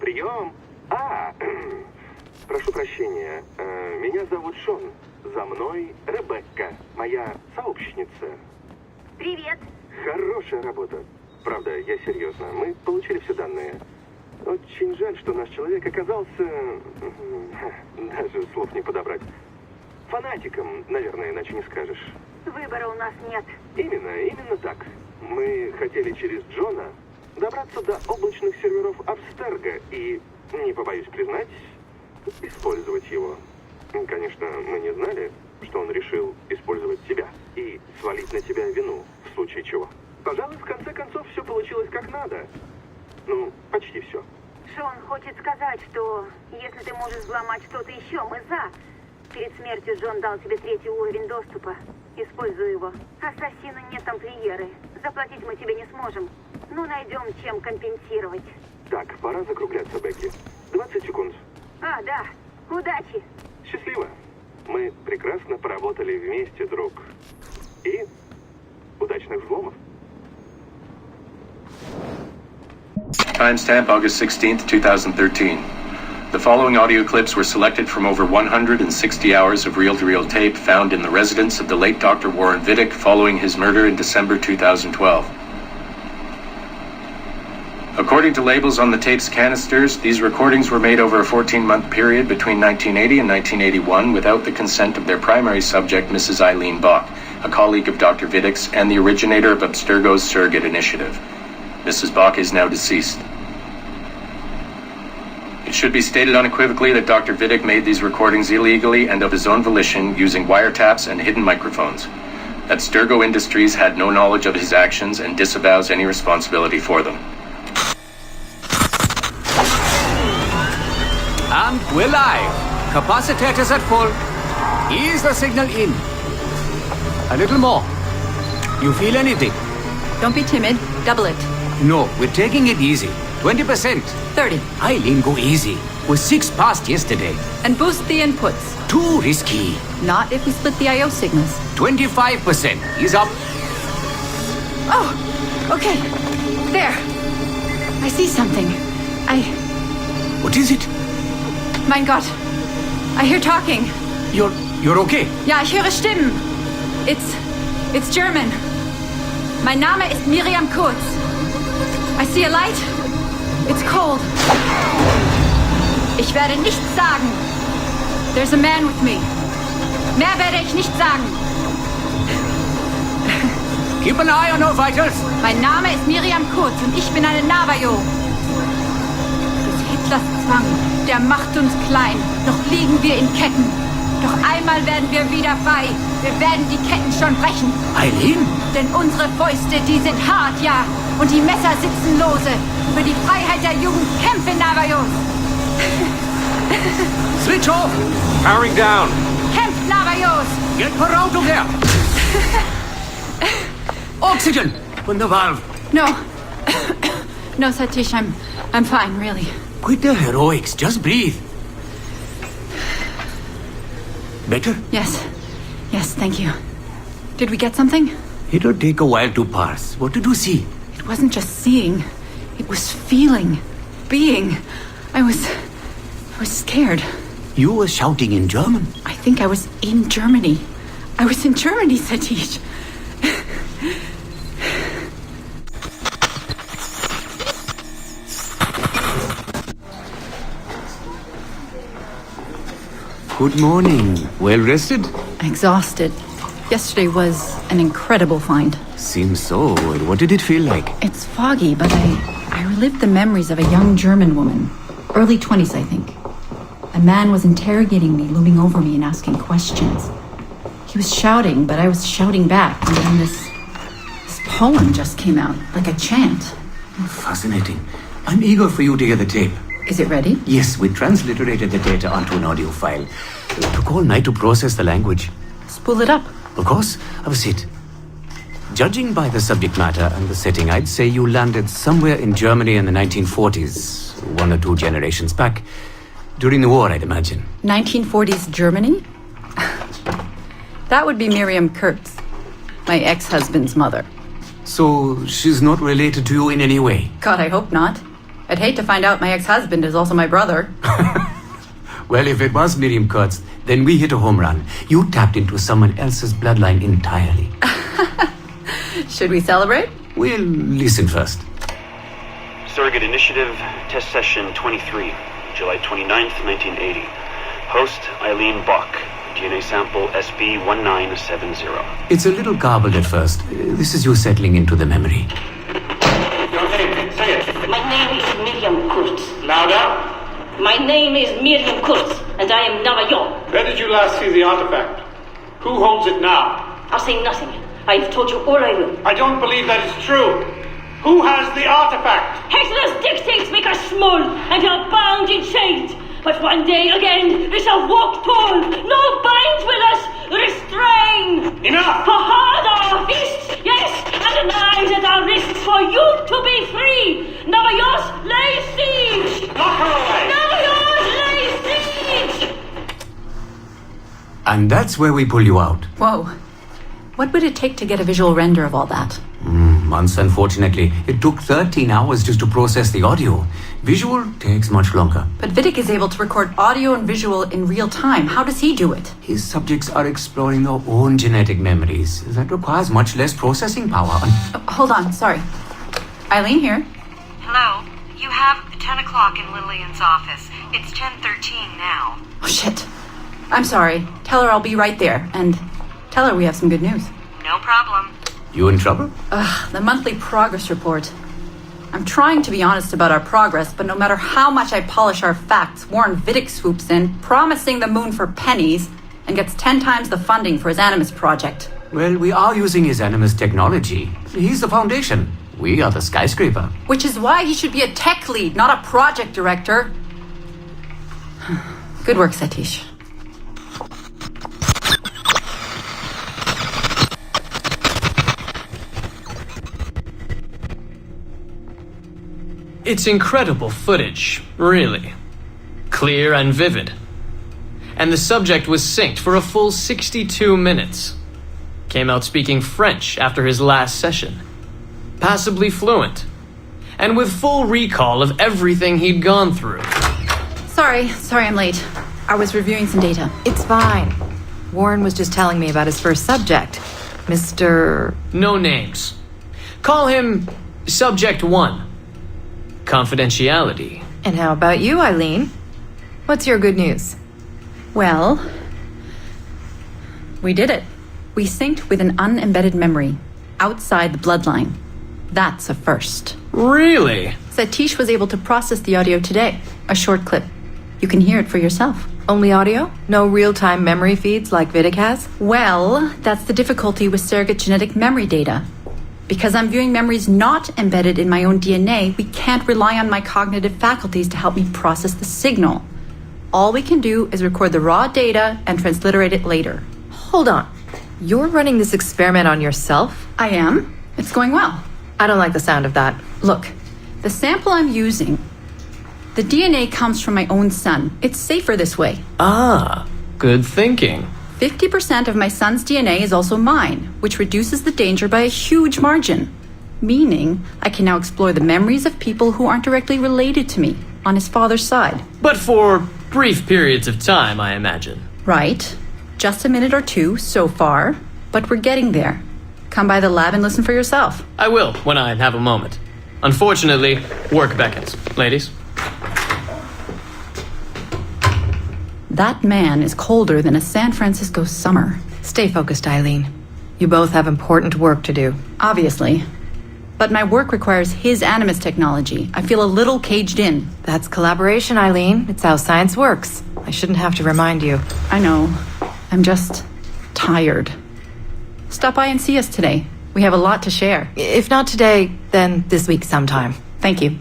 Прием. Прошу прощения. Меня зовут Шон. За мной Ребекка, моя сообщница. Привет. Хорошая работа. Правда, я серьезно. Мы получили все данные. Очень жаль, что наш человек оказался... Даже слов не подобрать. Фанатиком, наверное, иначе не скажешь. Выбора у нас нет. Именно так. Мы хотели через Джона добраться до облачных серверов Абстерго и, не побоюсь признать, использовать его. Конечно, мы не знали, что он решил использовать тебя и свалить на тебя вину, в случае чего. Пожалуй, в конце концов, все получилось как надо. Ну, почти все. Шон хочет сказать, что если ты можешь взломать что-то еще, мы за. Перед смертью Джон дал тебе 3-й уровень доступа. Используй его. Ассасины не тамплиеры. Заплатить мы тебе не сможем. Но найдем, чем компенсировать. Так, пора закругляться, Бекки. 20 секунд. Да. Удачи. Счастливо. Мы прекрасно поработали вместе, друг. И удачных взломов. Timestamp August 16th, 2013. The following audio clips were selected from over 160 hours of reel-to-reel tape found in the residence of the late Dr. Warren Vidic following his murder in December 2012. According to labels on the tape's canisters, these recordings were made over a 14-month period between 1980 and 1981 without the consent of their primary subject, Mrs. Eileen Bach, a colleague of Dr. Vidic's and the originator of Abstergo's surrogate initiative. Mrs. Bach is now deceased. It should be stated unequivocally that Dr. Vidic made these recordings illegally and of his own volition using wiretaps and hidden microphones. That Abstergo Industries had no knowledge of his actions and disavows any responsibility for them. And we're live. Capacitors at full. Ease the signal in. A little more. You feel anything? Don't be timid. Double it. No, we're taking it easy. 20%. 30. Eileen, go easy. We're 6 past yesterday. And boost the inputs. Too risky. Not if we split the I.O. signals. 25%. He's up. Oh, okay. There. I see something. What is it? Mein Gott. I hear talking. You're okay? Ja, ich höre Stimmen. It's German. Mein Name ist Miriam Kurz. I see a light. It's cold. Ich werde nichts sagen. There's a man with me. Mehr werde ich nicht sagen. Keep an eye on our vitals. Mein Name ist Miriam Kurz und ich bin eine Navajo. Des Hitlers Zwang, der macht uns klein. Noch liegen wir in Ketten. Doch einmal werden wir wieder frei. Wir werden die Ketten schon brechen. Eileen? Denn unsere Fäuste, die sind hart, ja. Und die Messer sitzen lose. Für die Freiheit der Jugend kämpfen Navajos. Switch off. Powering down. Kämpft Navajos. Get her out of there. Oxygen from the valve. No. No, Satish, I'm fine, really. Quit the heroics. Just breathe. Better? Yes, thank you. Did we get something? It'll take a while to parse. What did you see? It wasn't just seeing. It was feeling. Being. I was scared. You were shouting in German. I think I was in Germany. I was in Germany, Satish. Good morning. Well rested? Exhausted. Yesterday was an incredible find. Seems so. What did it feel like? It's foggy, but I relived the memories of a young German woman. Early 20s, I think. A man was interrogating me, looming over me and asking questions. He was shouting, but I was shouting back. And then this poem just came out, like a chant. Fascinating. I'm eager for you to hear the tape. Is it ready? Yes, we transliterated the data onto an audio file. It took all night to process the language. Spool it up. Of course, have a seat. Judging by the subject matter and the setting, I'd say you landed somewhere in Germany in the 1940s, 1 or 2 generations back. During the war, I'd imagine. 1940s Germany? That would be Miriam Kurtz, my ex-husband's mother. So she's not related to you in any way? God, I hope not. I'd hate to find out my ex-husband is also my brother. Well, if it was Miriam Kurtz, then we hit a home run. You tapped into someone else's bloodline entirely. Should we celebrate? We'll listen first. Surrogate Initiative, Test Session 23, July 29th, 1980. Host, Eileen Bach. DNA sample SB1970. It's a little garbled at first. This is you settling into the memory. Your name, say it. My name is Miriam Kurtz. Louder. My name is Miriam Kurtz, and I am Navajo. Where did you last see the artifact? Who holds it now? I'll say nothing. I have told you all I will. I don't believe that is true. Who has the artifact? Hector's dictates make us small, and are bound in chains. But one day again, we shall walk tall. No binds will us restrain. Enough! For hard our fists, yes, and knives at our wrists for you to be free. Navajos lay siege. Knock her away! Navajos lay siege. And that's where we pull you out. Whoa. What would it take to get a visual render of all that? Months, unfortunately. It took 13 hours just to process the audio. Visual takes much longer. But Vidic is able to record audio and visual in real time. How does he do it? His subjects are exploring their own genetic memories. That requires much less processing power. Hold on, sorry. Eileen here. Hello. You have 10 o'clock in Lillian's office. It's 10:13 now. Oh, shit. I'm sorry. Tell her I'll be right there. And tell her we have some good news. No problem. You in trouble? The monthly progress report. I'm trying to be honest about our progress, but no matter how much I polish our facts, Warren Vidic swoops in, promising the moon for pennies, and gets 10 times the funding for his Animus project. Well, we are using his Animus technology. He's the foundation. We are the skyscraper. Which is why he should be a tech lead, not a project director. Good work, Satish. It's incredible footage, really. Clear and vivid. And the subject was synced for a full 62 minutes. Came out speaking French after his last session. Passably fluent. And with full recall of everything he'd gone through. Sorry I'm late. I was reviewing some data. It's fine. Warren was just telling me about his first subject, Mr. No names. Call him Subject 1. Confidentiality. And how about you, Eileen? What's your good news? Well, we did it. We synced with an unembedded memory outside the bloodline. That's a first. Really? Satish was able to process the audio today. A short clip. You can hear it for yourself. Only audio? No real-time memory feeds like Vidic has? Well, that's the difficulty with surrogate genetic memory data. Because I'm viewing memories not embedded in my own DNA, we can't rely on my cognitive faculties to help me process the signal. All we can do is record the raw data and transliterate it later. Hold on. You're running this experiment on yourself? I am. It's going well. I don't like the sound of that. Look, the sample I'm using, the DNA comes from my own son. It's safer this way. Ah, good thinking. 50% of my son's DNA is also mine, which reduces the danger by a huge margin. Meaning, I can now explore the memories of people who aren't directly related to me on his father's side. But for brief periods of time, I imagine. Right. Just a minute or two so far, but we're getting there. Come by the lab and listen for yourself. I will, when I have a moment. Unfortunately, work beckons. Ladies? That man is colder than a San Francisco summer. Stay focused, Eileen. You both have important work to do. Obviously. But my work requires his Animus technology. I feel a little caged in. That's collaboration, Eileen. It's how science works. I shouldn't have to remind you. I know. I'm just tired. Stop by and see us today. We have a lot to share. If not today, then this week sometime. Thank you.